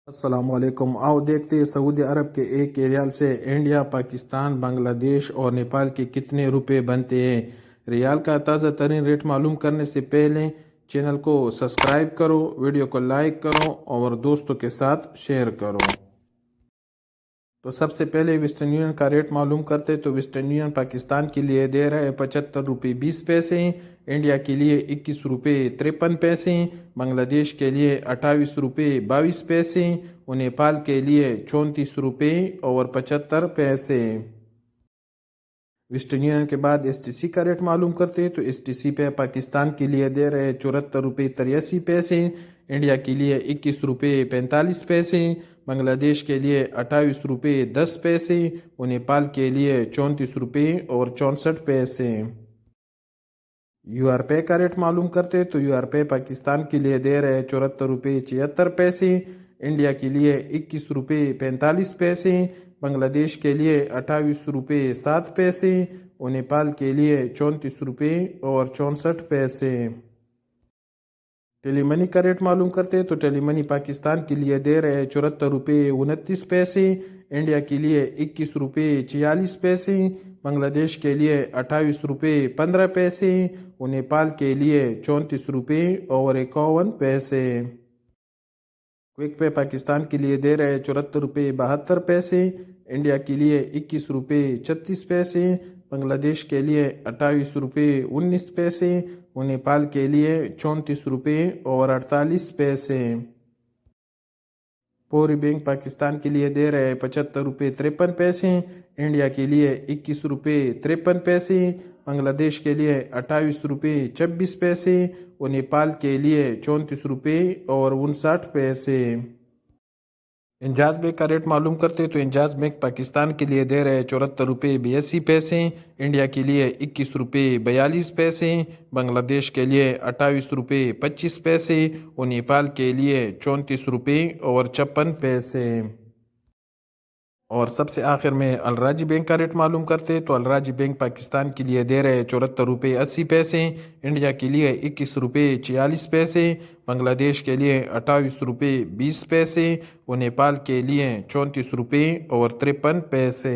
अस्सलाम वालेकुम। आओ देखते हैं सऊदी अरब के एक रियाल से इंडिया, पाकिस्तान, बांग्लादेश और नेपाल के कितने रुपए बनते हैं। रियाल का ताज़ा तरीन रेट मालूम करने से पहले चैनल को सब्सक्राइब करो, वीडियो को लाइक करो और दोस्तों के साथ शेयर करो। तो सबसे पहले वेस्टर्न यूनियन का रेट मालूम करते। तो वेस्टर्न यूनियन पाकिस्तान के लिए दे रहा है 75 रुपये 20 पैसे, इंडिया के लिए 21 रुपये 53 पैसे, बांग्लादेश के लिए 28 रुपये 22 पैसे और नेपाल के लिए 34 रुपये और 75 पैसे। वेस्टर्न यूनियन के बाद STC का रेट मालूम करते हैं। तो STC पे पाकिस्तान के लिए दे रहे 74 रुपये 83 पैसे, इंडिया के लिए 21 रुपये 45 पैसे, बांग्लादेश के लिए 28 रुपये 10 पैसे और नेपाल के लिए 34 रुपये और 64 पैसे। URP का रेट मालूम करते हैं। तो URP पाकिस्तान के लिए दे रहे 74 रुपये 76 पैसे, इंडिया के लिए 21 रुपये 45 पैसे, बांग्लादेश के लिए 28 रुपये 7 पैसे और नेपाल के लिए 34 रुपये और 64 पैसे। टेलीमनी का रेट मालूम करते हैं। तो टेलीमनी पाकिस्तान के लिए दे रहे 74 रुपये 29 पैसे, इंडिया के लिए 21 रुपये 46 पैसे, बांग्लादेश के लिए 28 रुपये 15 पैसे और नेपाल के लिए 34 रुपये और 51 पैसे। क्विक पे पाकिस्तान के लिए दे रहे 74 रुपये 72 पैसे, इंडिया के लिए 21 रुपये 36 पैसे, बांग्लादेश के लिए 28 रुपये 19 पैसे और नेपाल के लिए 34 रुपये और 48 पैसे। पौरी बैंक पाकिस्तान के लिए दे रहे 75 रुपये 53 पैसे, इंडिया के लिए 21 रुपये 53 पैसे, बांग्लादेश के लिए 28 रुपये 26 पैसे और नेपाल के लिए 34 रुपये और 59 पैसे। इंजाज बैंक का रेट मालूम करते। तो इंजाज बैंक पाकिस्तान के लिए दे रहे 74 रुपये 82 पैसे, इंडिया के लिए 21 रुपये 42 पैसे, बांग्लादेश के लिए 28 रुपये 25 पैसे और नेपाल के लिए 34 रुपये और 56 पैसे। और सबसे आखिर में अलराजी बैंक का रेट मालूम करते। तो अलराजी बैंक पाकिस्तान के लिए दे रहे 74 रुपये 80 पैसे, इंडिया के लिए 21 रुपये 46 पैसे, बांग्लादेश के लिए 28 रुपये 20 पैसे और नेपाल के लिए 34 रुपये और 53 पैसे।